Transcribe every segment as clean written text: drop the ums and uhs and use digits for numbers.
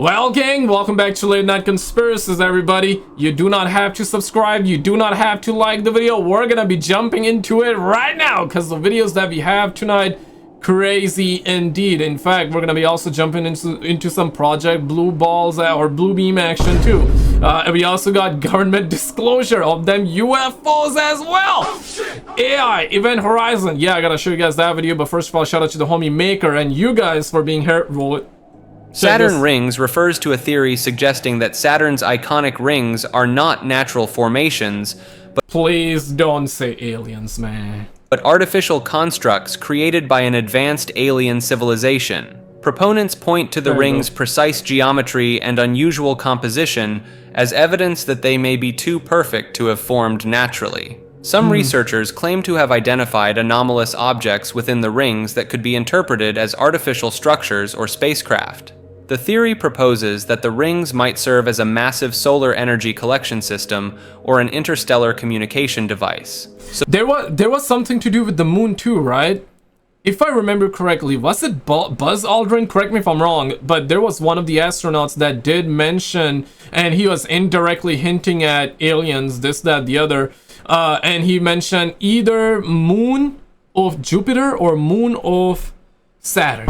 Well, gang, welcome back to Late Night Conspiracies, everybody. You do not have to subscribe. You do not have to like the video. We're gonna be jumping into it right now because the videos that we have tonight, crazy indeed. In fact, we're gonna be also jumping into some Project Blue Balls or Blue Beam action too. And we also got government disclosure of them UFOs as well. AI Event Horizon. Yeah, I gotta show you guys that video. But first of all, shout out to the homie Maker and you guys for being here. Roll it. Saturn rings refers to a theory suggesting that Saturn's iconic rings are not natural formations, but please don't say aliens, man. But artificial constructs created by an advanced alien civilization. Proponents point to the rings' precise geometry and unusual composition as evidence that they may be too perfect to have formed naturally. Some researchers claim to have identified anomalous objects within the rings that could be interpreted as artificial structures or spacecraft. The theory proposes that the rings might serve as a massive solar energy collection system or an interstellar communication device. So there was something to do with the moon too, right? If I remember correctly, was it Buzz Aldrin? Correct me if I'm wrong, but there was one of the astronauts that did mention, and he was indirectly hinting at aliens, this, that, the other, and he mentioned either moon of Jupiter or moon of Saturn.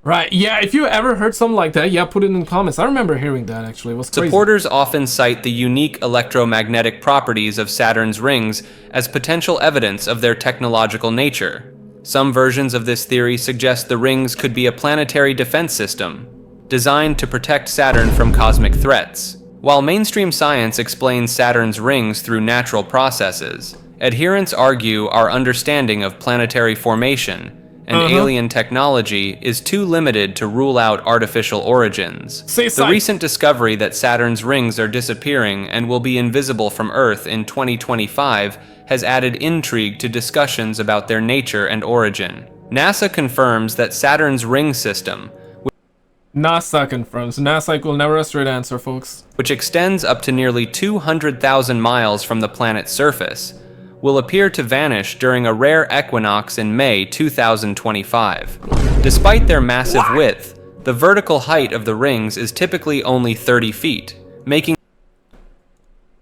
Right, yeah, if you ever heard something like that, yeah, put it in the comments. I remember hearing that, actually. It was crazy. Supporters often cite the unique electromagnetic properties of Saturn's rings as potential evidence of their technological nature. Some versions of this theory suggest the rings could be a planetary defense system, designed to protect Saturn from cosmic threats. While mainstream science explains Saturn's rings through natural processes, adherents argue our understanding of planetary formation and alien technology is too limited to rule out artificial origins. The recent discovery that Saturn's rings are disappearing and will be invisible from Earth in 2025 has added intrigue to discussions about their nature and origin. NASA confirms that Saturn's ring system, NASA confirms. NASA equal never a straight answer, folks. Which extends up to nearly 200,000 miles from the planet's surface, will appear to vanish during a rare equinox in May 2025. Despite their massive width, the vertical height of the rings is typically only 30 feet, making...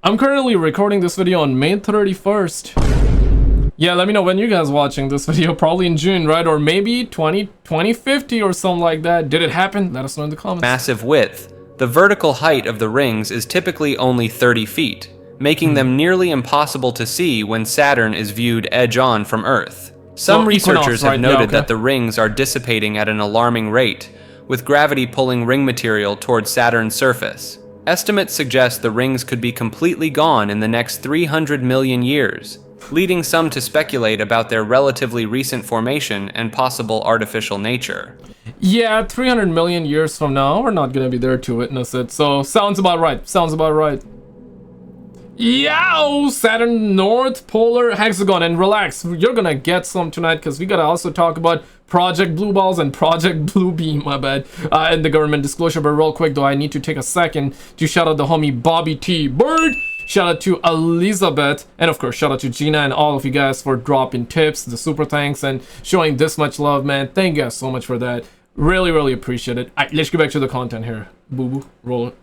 I'm currently recording this video on May 31st. Yeah, let me know when you guys watching this video, probably in June, right? Or maybe 2050 or something like that. Did it happen? Let us know in the comments. Massive width. The vertical height of the rings is typically only 30 feet. Making them nearly impossible to see when Saturn is viewed edge-on from Earth. Some researchers have noted that the rings are dissipating at an alarming rate, with gravity pulling ring material towards Saturn's surface. Estimates suggest the rings could be completely gone in the next 300 million years, leading some to speculate about their relatively recent formation and possible artificial nature. Yeah, 300 million years from now, we're not gonna be there to witness it, so sounds about right, sounds about right. Yo, Saturn North Polar Hexagon, and relax, you're gonna get some tonight because we gotta also talk about Project Blue Balls and Project Blue Beam, my bad, and the government disclosure. But real quick though, I need to take a second to shout out the homie Bobby T Bird, shout out to Elizabeth, and of course shout out to Gina and all of you guys for dropping tips, the super thanks, and showing this much love, man. Thank you guys so much for that. Really appreciate it. All right, let's get back to the content here. Boo boo, roll it.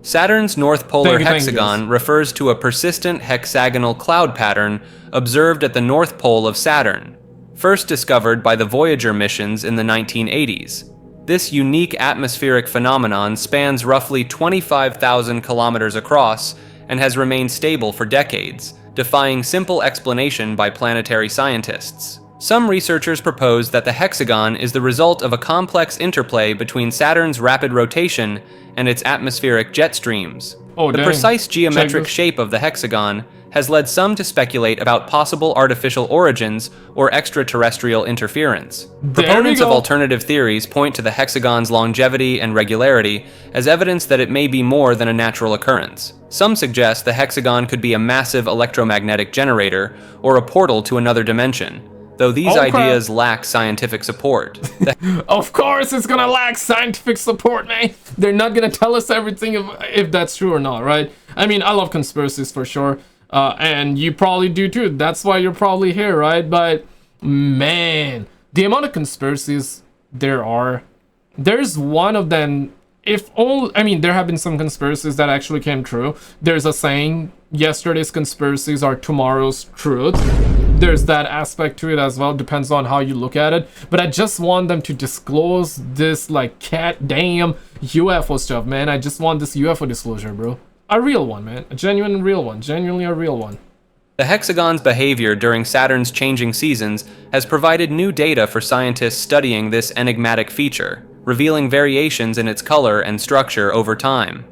Saturn's North Polar Hexagon refers to a persistent hexagonal cloud pattern observed at the North Pole of Saturn, first discovered by the Voyager missions in the 1980s. This unique atmospheric phenomenon spans roughly 25,000 kilometers across and has remained stable for decades, defying simple explanation by planetary scientists. Some researchers propose that the hexagon is the result of a complex interplay between Saturn's rapid rotation and its atmospheric jet streams. The precise geometric shape of the hexagon has led some to speculate about possible artificial origins or extraterrestrial interference. Proponents of alternative theories point to the hexagon's longevity and regularity as evidence that it may be more than a natural occurrence. Some suggest the hexagon could be a massive electromagnetic generator or a portal to another dimension, though these ideas lack scientific support. Of course it's gonna lack scientific support, man. They're not gonna tell us everything if that's true or not, right? I mean, I love conspiracies for sure, and you probably do too. That's why you're probably here, right? But man, the amount of conspiracies there are, there's one of them if all, I mean, there have been some conspiracies that actually came true. There's a saying, yesterday's conspiracies are tomorrow's truth. There's that aspect to it as well, depends on how you look at it. But I just want them to disclose this, like, cat damn UFO stuff, man. I just want this UFO disclosure, bro. A real one, man. A genuine real one. Genuinely a real one. The hexagon's behavior during Saturn's changing seasons has provided new data for scientists studying this enigmatic feature, revealing variations in its color and structure over time.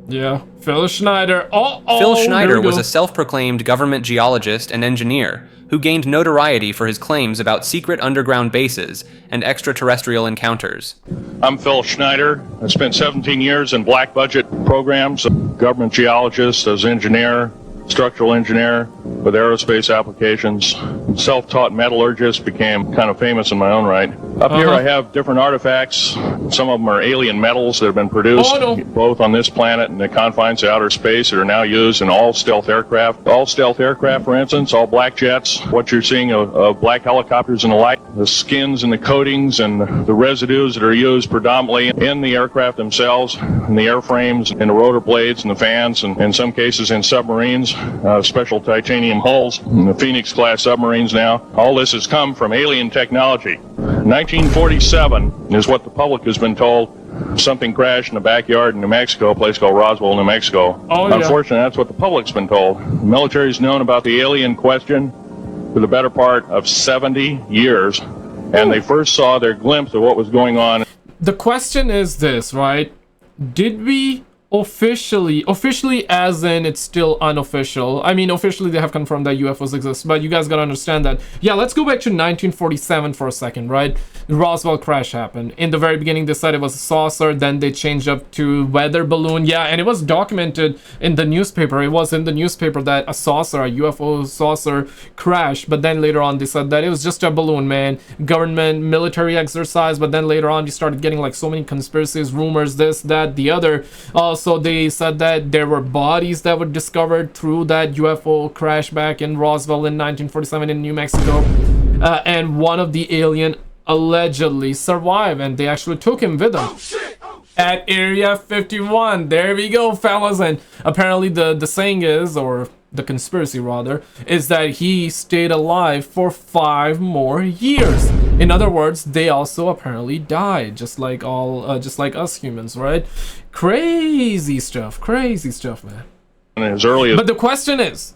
Yeah, Phil Schneider. Phil Schneider was a self-proclaimed government geologist and engineer who gained notoriety for his claims about secret underground bases and extraterrestrial encounters. I'm Phil Schneider. I spent 17 years in black budget programs, government geologist, as engineer, structural engineer with aerospace applications. Self-taught metallurgist, became kind of famous in my own right. Up here I have different artifacts. Some of them are alien metals that have been produced both on this planet and the confines of outer space that are now used in all stealth aircraft. All stealth aircraft, for instance, all black jets. What you're seeing of black helicopters and the like, the skins and the coatings and the residues that are used predominantly in the aircraft themselves, in the airframes, in the rotor blades and the fans, and in some cases in submarines. Special titanium hulls, the Phoenix-class submarines now. All this has come from alien technology. 1947 is what the public has been told. Something crashed in the backyard in New Mexico, a place called Roswell, New Mexico. Unfortunately, that's what the public's been told. The military's known about the alien question for the better part of 70 years, and they first saw their glimpse of what was going on. The question is this, right? Did we officially as in it's still unofficial, I mean officially they have confirmed that UFOs exist, but you guys gotta understand that, yeah, let's go back to 1947 for a second, right? The Roswell crash happened. In the very beginning they said it was a saucer, then they changed up to weather balloon, yeah, and it was documented in the newspaper. It was in the newspaper that a saucer, a UFO saucer crashed, but then later on they said that it was just a balloon, man, government military exercise. But then later on you started getting like so many conspiracies, rumors, this, that, the other. So they said that there were bodies that were discovered through that UFO crash back in Roswell in 1947 in New Mexico, and one of the alien allegedly survived, and they actually took him with them at Area 51. There we go, fellas. And apparently the saying is, or the conspiracy rather, is that he stayed alive for 5 more years. In other words, they also apparently died, just like us humans, right? Crazy stuff, man. But the question is,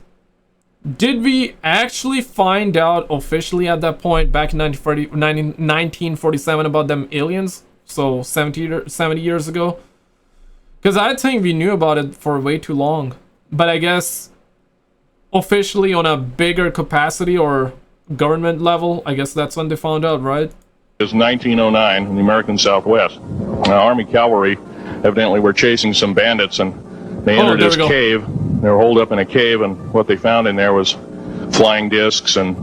did we actually find out officially at that point back in 1947 about them aliens? So 70 years ago? Because I think we knew about it for way too long. But I guess officially on a bigger capacity or government level, I guess that's when they found out, right? It was 1909 in the American Southwest. Army cavalry evidently were chasing some bandits, and they entered this cave. They were holed up in a cave, and what they found in there was flying discs and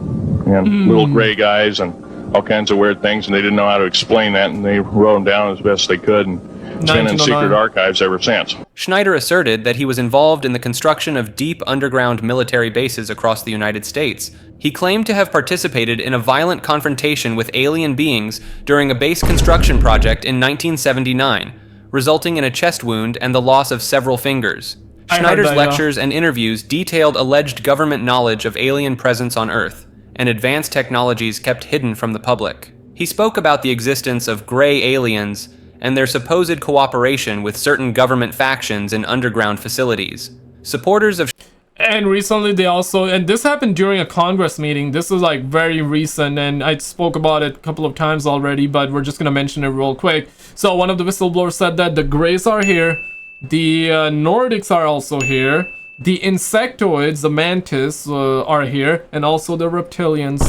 little gray guys and all kinds of weird things, and they didn't know how to explain that, and they wrote them down as best they could, and it's been in secret archives ever since. Schneider asserted that he was involved in the construction of deep underground military bases across the United States. He claimed to have participated in a violent confrontation with alien beings during a base construction project in 1979, resulting in a chest wound and the loss of several fingers. Schneider's lectures and interviews detailed alleged government knowledge of alien presence on Earth and advanced technologies kept hidden from the public. He spoke about the existence of gray aliens and their supposed cooperation with certain government factions in underground facilities. Supporters of And recently they also, and this happened during a Congress meeting, this is like very recent, and I spoke about it a couple of times already, but we're just gonna mention it real quick. So one of the whistleblowers said that the Greys are here, the Nordics are also here, the insectoids, the mantis are here, and also the reptilians.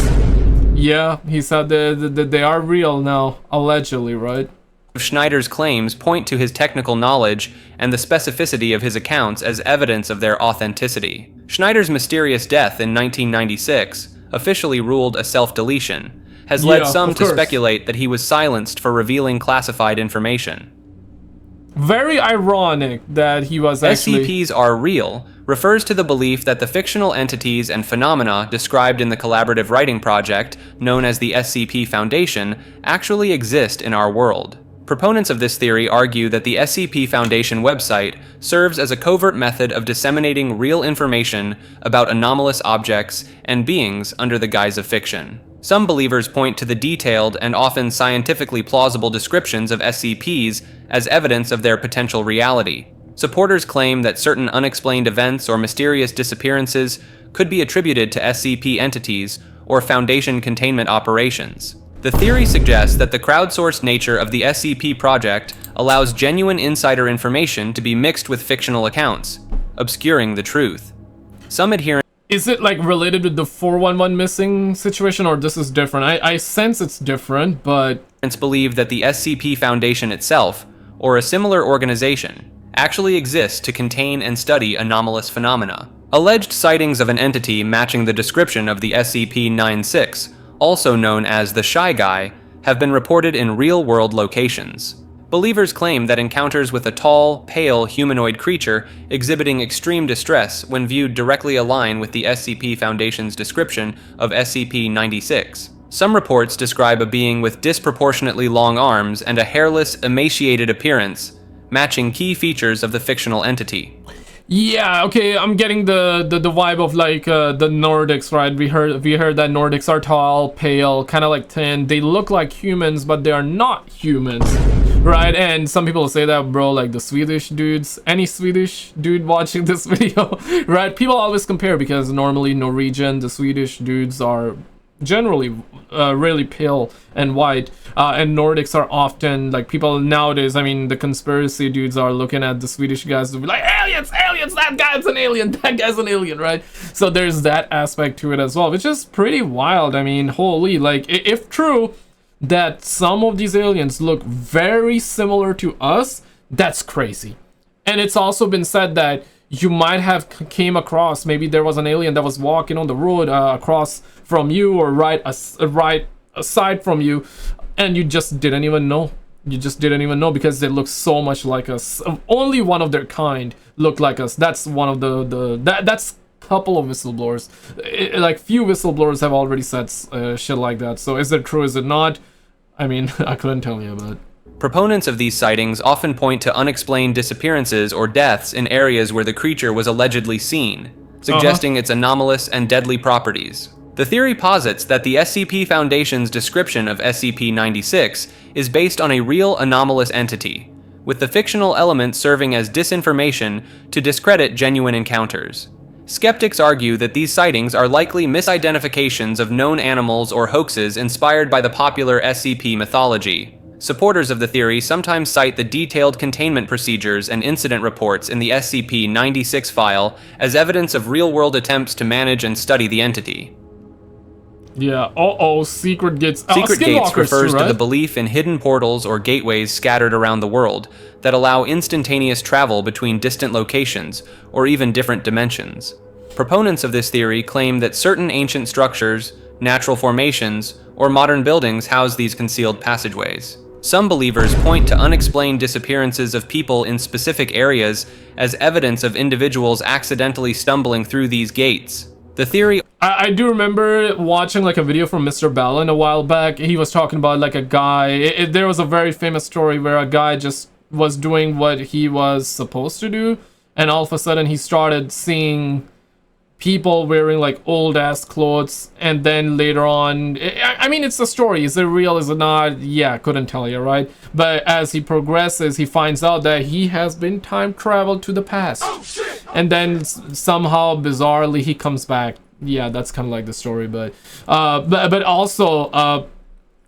Yeah, he said that they are real now, allegedly, right? Schneider's claims point to his technical knowledge and the specificity of his accounts as evidence of their authenticity. Schneider's mysterious death in 1996, officially ruled a self-deletion, has led some to speculate that he was silenced for revealing classified information. Very ironic that he was actually... SCPs are real refers to the belief that the fictional entities and phenomena described in the collaborative writing project, known as the SCP Foundation, actually exist in our world. Proponents of this theory argue that the SCP Foundation website serves as a covert method of disseminating real information about anomalous objects and beings under the guise of fiction. Some believers point to the detailed and often scientifically plausible descriptions of SCPs as evidence of their potential reality. Supporters claim that certain unexplained events or mysterious disappearances could be attributed to SCP entities or Foundation containment operations. The theory suggests that the crowdsourced nature of the SCP project allows genuine insider information to be mixed with fictional accounts, obscuring the truth. Some adherents... Is it like related with the 411 missing situation, or this is different? I sense it's different, but... believe that the SCP Foundation itself, or a similar organization, actually exists to contain and study anomalous phenomena. Alleged sightings of an entity matching the description of the SCP-96, also known as the Shy Guy, have been reported in real-world locations. Believers claim that encounters with a tall, pale humanoid creature exhibiting extreme distress when viewed directly align with the SCP Foundation's description of SCP-96. Some reports describe a being with disproportionately long arms and a hairless, emaciated appearance, matching key features of the fictional entity. Yeah, okay, I'm getting the vibe of like the Nordics, right? We heard that Nordics are tall, pale, kind of like thin. They look like humans, but they are not humans, right? And some people say that, bro, like the Swedish dudes, any Swedish dude watching this video, right? People always compare because normally Norwegian, the Swedish dudes are generally really pale and white, and Nordics are often like people nowadays. I mean, the conspiracy dudes are looking at the Swedish guys to be like, aliens, that guy's an alien, that guy's an alien, right? So there's that aspect to it as well, which is pretty wild. I mean, holy, like if true that some of these aliens look very similar to us, that's crazy. And it's also been said that you might have came across, maybe there was an alien that was walking on the road across from you or right aside from you, and you just didn't even know. You just didn't even know because they look so much like us. Only one of their kind looked like us. That's one of that's a couple of whistleblowers. Like few whistleblowers have already said shit like that. So is it true? Is it not? I mean, I couldn't tell you about it. Proponents of these sightings often point to unexplained disappearances or deaths in areas where the creature was allegedly seen, suggesting its anomalous and deadly properties. The theory posits that the SCP Foundation's description of SCP-96 is based on a real anomalous entity, with the fictional element serving as disinformation to discredit genuine encounters. Skeptics argue that these sightings are likely misidentifications of known animals or hoaxes inspired by the popular SCP mythology. Supporters of the theory sometimes cite the detailed containment procedures and incident reports in the SCP-96 file as evidence of real-world attempts to manage and study the entity. Yeah, secret gates. Secret gates refers too, right? to the belief in hidden portals or gateways scattered around the world that allow instantaneous travel between distant locations or even different dimensions. Proponents of this theory claim that certain ancient structures, natural formations, or modern buildings house these concealed passageways. Some believers point to unexplained disappearances of people in specific areas as evidence of individuals accidentally stumbling through these gates. The theory... I do remember watching like a video from Mr. Ballin a while back. He was talking about like a guy. There was a very famous story where a guy just was doing what he was supposed to do, and all of a sudden he started seeing people wearing like old ass clothes, and then later on, I mean, it's a story. Is it real? Is it not? Yeah, couldn't tell you, right? But as he progresses, he finds out that he has been time traveled to the past. And then somehow bizarrely he comes back. Yeah, that's kind of like the story, but also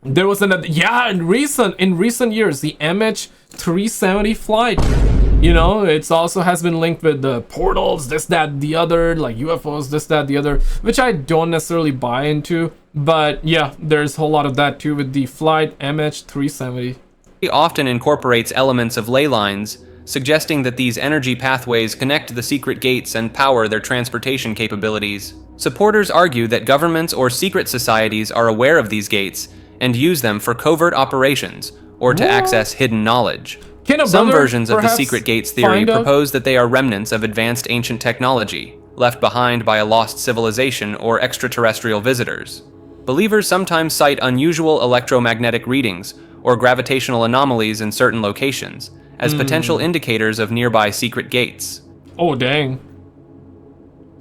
there was another, in recent years, the MH370 flight, you know, it's also has been linked with the portals, this, that, the other, like UFOs, this, that, the other, which I don't necessarily buy into, but yeah, there's a whole lot of that too with the flight MH370. He often incorporates elements of ley lines, suggesting that these energy pathways connect the secret gates and power their transportation capabilities. Supporters argue that governments or secret societies are aware of these gates and use them for covert operations or to access hidden knowledge. Some versions of the secret gates theory propose that they are remnants of advanced ancient technology, left behind by a lost civilization or extraterrestrial visitors. Believers sometimes cite unusual electromagnetic readings or gravitational anomalies in certain locations, as potential indicators of nearby secret gates. Oh, dang.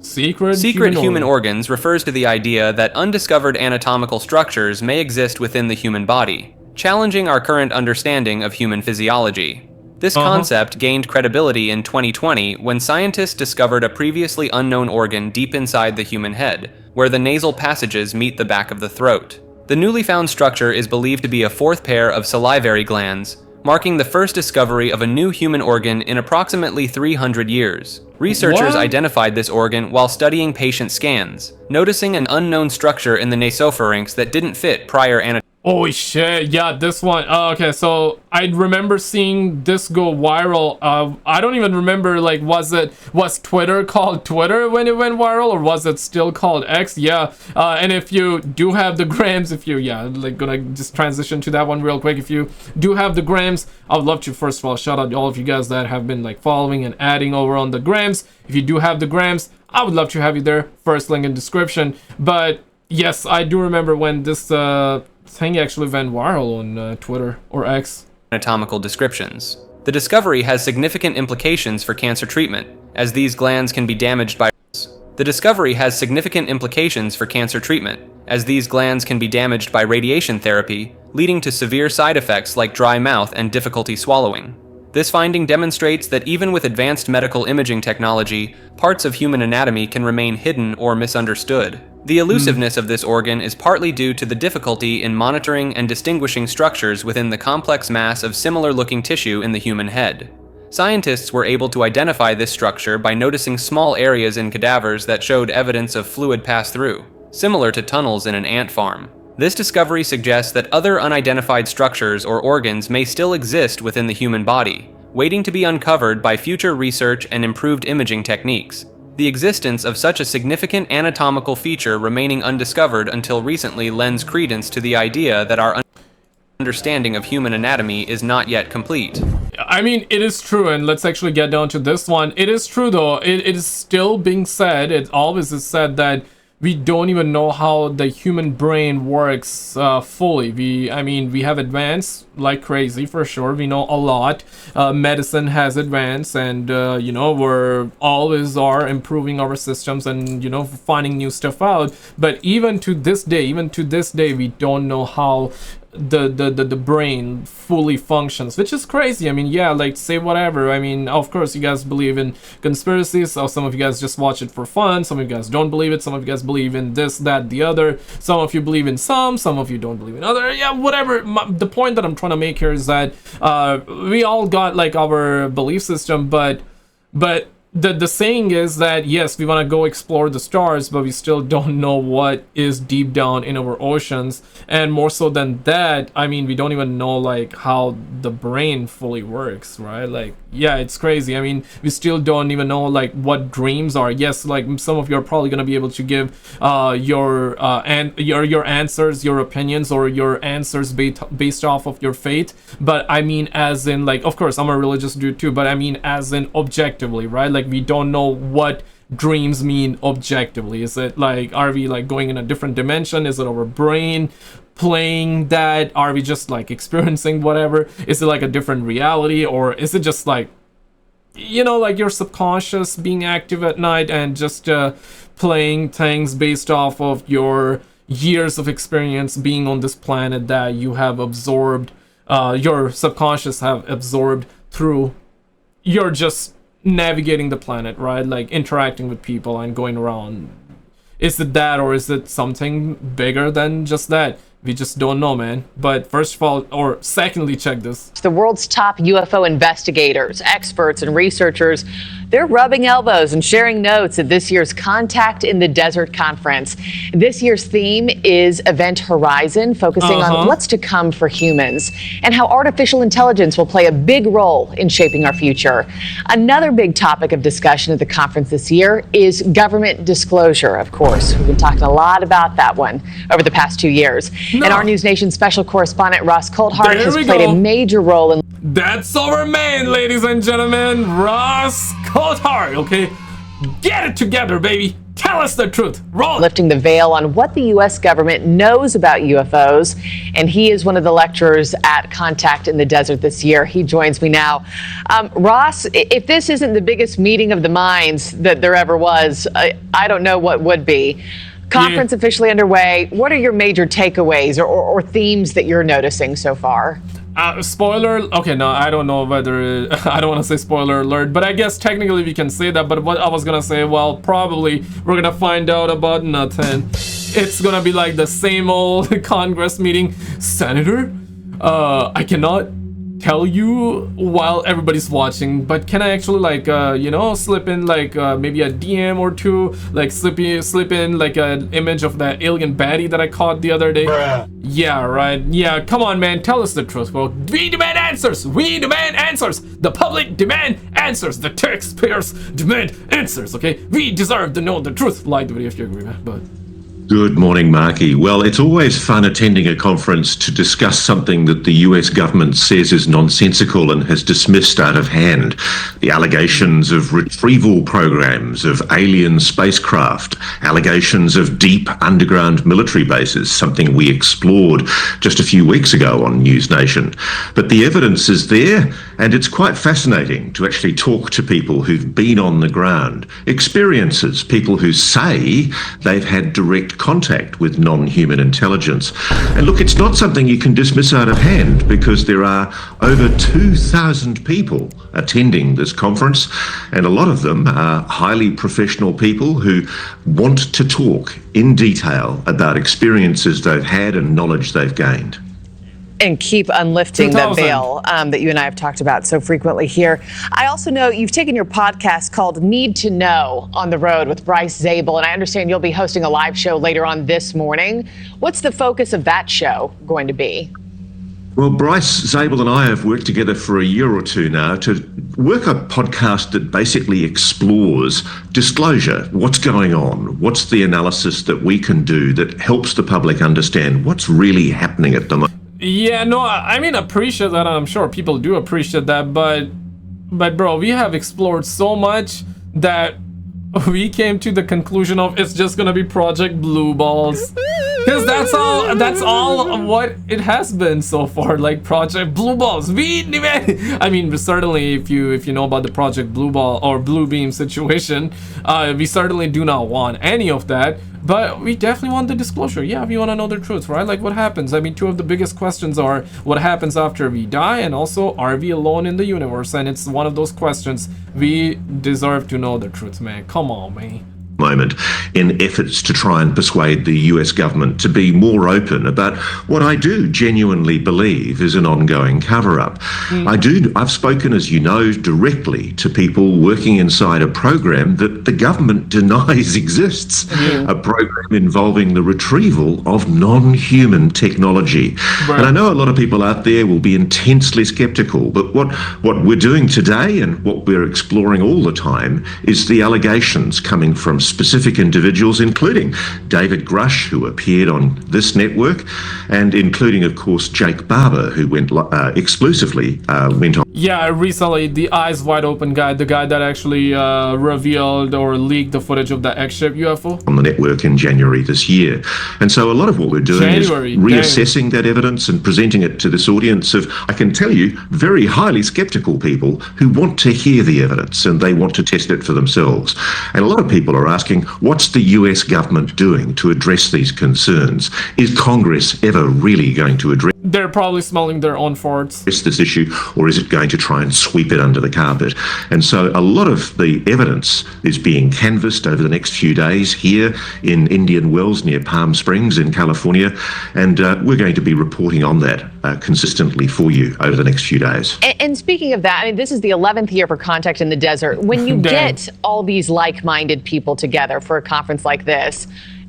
Secret human organs refers to the idea that undiscovered anatomical structures may exist within the human body, challenging our current understanding of human physiology. This concept gained credibility in 2020 when scientists discovered a previously unknown organ deep inside the human head, where the nasal passages meet the back of the throat. The newly found structure is believed to be a fourth pair of salivary glands, marking the first discovery of a new human organ in approximately 300 years. Researchers identified this organ while studying patient scans, noticing an unknown structure in the nasopharynx that didn't fit prior anatomy. Holy shit, yeah, this one. Okay, so I remember seeing this go viral. I don't even remember, like, was Twitter called Twitter when it went viral, or was it still called X? Yeah, and if you do have the grams, gonna just transition to that one real quick. If you do have the grams, I would love to, first of all, shout out to all of you guys that have been, like, following and adding over on the grams. If you do have the grams, I would love to have you there. First link in description. But yes, I do remember when this thing actually went viral on Twitter or X. Anatomical descriptions. The discovery has significant implications for cancer treatment, as these glands can be damaged by radiation therapy, leading to severe side effects like dry mouth and difficulty swallowing. This finding demonstrates that even with advanced medical imaging technology, parts of human anatomy can remain hidden or misunderstood. The elusiveness of this organ is partly due to the difficulty in monitoring and distinguishing structures within the complex mass of similar-looking tissue in the human head. Scientists were able to identify this structure by noticing small areas in cadavers that showed evidence of fluid pass-through, similar to tunnels in an ant farm. This discovery suggests that other unidentified structures or organs may still exist within the human body, waiting to be uncovered by future research and improved imaging techniques. The existence of such a significant anatomical feature remaining undiscovered until recently lends credence to the idea that our understanding of human anatomy is not yet complete. I mean, it is true, and let's actually get down to this one. It is true, though. It is still being said, it always is said, that we don't even know how the human brain works fully. We have advanced like crazy, for sure. We know a lot. Medicine has advanced, and we're always are improving our systems and finding new stuff out. But even to this day, we don't know how the brain fully functions, which is crazy. I mean, yeah, like, say whatever. I mean, of course you guys believe in conspiracies, so some of you guys just watch it for fun, some of you guys don't believe it, some of you guys believe in this, that, the other, some of you believe in some of you don't believe in other. Yeah, whatever. The point that I'm trying to make here is that we all got, like, our belief system, but the saying is that, yes, we want to go explore the stars, but we still don't know what is deep down in our oceans. And more so than that, I mean, we don't even know, like, how the brain fully works, right? Like, yeah, it's crazy. I mean, we still don't even know, like, what dreams are. Yes, like, some of you are probably going to be able to give your answers, your opinions, or your answers based off of your faith. But I mean, as in, like, of course, I'm a religious dude too, but I mean, as in objectively, right? Like, we don't know what dreams mean objectively. Is it like, are we like going in a different dimension? Is it our brain playing that? Are we just like experiencing whatever? Is it like a different reality, or is it just like, like your subconscious being active at night and just playing things based off of your years of experience being on this planet that you have absorbed, your subconscious have absorbed through your just navigating the planet, right? Like interacting with people and going around. Is it that, or is it something bigger than just that? We just don't know, man. But first of all, or secondly, check this. The world's top UFO investigators, experts, and researchers, they're rubbing elbows and sharing notes at this year's Contact in the Desert conference. This year's theme is Event Horizon, focusing on what's to come for humans and how artificial intelligence will play a big role in shaping our future. Another big topic of discussion at the conference this year is government disclosure, of course. We've been talking a lot about that one over the past 2 years. And our NewsNation special correspondent, Coulthart, has played a major role in... That's our man, ladies and gentlemen, Coulthart, okay? Get it together, baby. Tell us the truth. Roll it. Lifting the veil on what the U.S. government knows about UFOs. And he is one of the lecturers at Contact in the Desert this year. He joins me now. Ross, if this isn't the biggest meeting of the minds that there ever was, I don't know what would be. Conference officially underway. What are your major takeaways or themes that you're noticing so far? Spoiler. Okay, no, I don't know whether I don't want to say spoiler alert, but I guess technically we can say that. But what I was gonna say, well, probably we're gonna find out about nothing. It's gonna be like the same old Congress meeting. Senator, I cannot tell you while everybody's watching, but can I actually like slip in like maybe a DM or two, like slip in like an image of that alien baddie that I caught the other day? Bruh. Yeah, right. Yeah, come on, man, tell us the truth. Well, we demand answers. We demand answers. The public demand answers. The taxpayers demand answers. Okay, we deserve to know the truth. Like the video if you agree, man. But good morning, Marky. Well, it's always fun attending a conference to discuss something that the US government says is nonsensical and has dismissed out of hand. The allegations of retrieval programs of alien spacecraft, allegations of deep underground military bases, something we explored just a few weeks ago on NewsNation. But the evidence is there, and it's quite fascinating to actually talk to people who've been on the ground, experiences, people who say they've had direct contact with non-human intelligence. And look, it's not something you can dismiss out of hand, because there are over 2,000 people attending this conference, and a lot of them are highly professional people who want to talk in detail about experiences they've had and knowledge they've gained. And keep unlifting that veil that you and I have talked about so frequently here. I also know you've taken your podcast called Need to Know on the road with Bryce Zabel, and I understand you'll be hosting a live show later on this morning. What's the focus of that show going to be? Well, Bryce Zabel and I have worked together for a year or two now to work a podcast that basically explores disclosure. What's going on? What's the analysis that we can do that helps the public understand what's really happening at the moment? yeah, no, I mean, appreciate that. I'm sure people do appreciate that, but bro, we have explored so much that we came to the conclusion of it's just gonna be Project Blue Balls. Because that's all what it has been so far, like Project Blue Balls. I mean, certainly if you know about the Project Blue Ball or Blue Beam situation, we certainly do not want any of that. But we definitely want the disclosure. Yeah, we want to know the truth, right? Like what happens. I mean, two of the biggest questions are what happens after we die, and also are we alone in the universe? And it's one of those questions we deserve to know the truth, man. Come on, man. Moment in efforts to try and persuade the US government to be more open about what I do genuinely believe is an ongoing cover-up. I've spoken, as you know, directly to people working inside a program that the government denies exists, a program involving the retrieval of non-human technology. Right. And I know a lot of people out there will be intensely skeptical, but what we're doing today and what we're exploring all the time is the allegations coming from specific individuals, including David Grush, who appeared on this network, and including, of course, Jake Barber, who went exclusively went on. Yeah, recently, the eyes wide open guy, the guy that actually revealed or leaked the footage of the X-shaped UFO on the network in January this year. And so a lot of what we're doing is reassessing that evidence and presenting it to this audience of, I can tell you, very highly skeptical people who want to hear the evidence and they want to test it for themselves. And a lot of people are asking, what's the US government doing to address these concerns? Is Congress ever really going to address? They're probably smelling their own farts. This issue, or is it going to try and sweep it under the carpet? And so a lot of the evidence is being canvassed over the next few days here in Indian Wells near Palm Springs in California, and we're going to be reporting on that consistently for you over the next few days. And speaking of that, I mean, this is the 11th year for Contact in the Desert. When you get all these like-minded people together for a conference like this,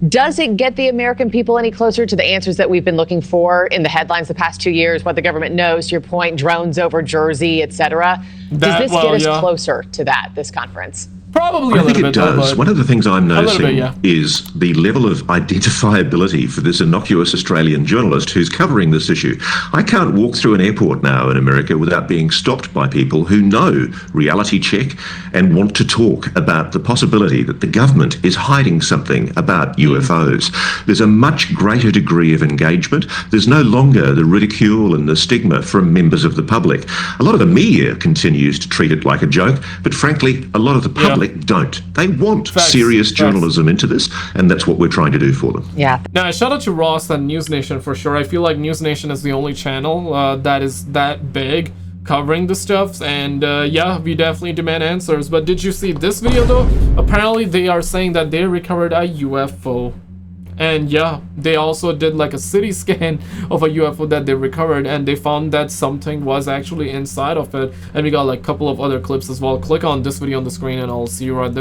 does it get the American people any closer to the answers that we've been looking for in the headlines the past 2 years, what the government knows, to your point, drones over Jersey, etc.? Does this get us closer to that, this conference? Probably I a think little it bit, though, does. but One of the things I'm noticing bit, yeah. is the level of identifiability for this innocuous Australian journalist who's covering this issue. I can't walk through an airport now in America without being stopped by people who know reality check and want to talk about the possibility that the government is hiding something about UFOs. There's a much greater degree of engagement. There's no longer the ridicule and the stigma from members of the public. A lot of the media continues to treat it like a joke, but frankly, a lot of the public don't. They want serious journalism into this, and that's what we're trying to do for them. Yeah. Now, shout out to Ross and NewsNation for sure. I feel like NewsNation is the only channel that is that big covering the stuff, and yeah, we definitely demand answers. But did you see this video though? Apparently they are saying that they recovered a UFO. And yeah, they also did like a city scan of a UFO that they recovered, and they found that something was actually inside of it. And we got like a couple of other clips as well. Click on this video on the screen and I'll see you right there.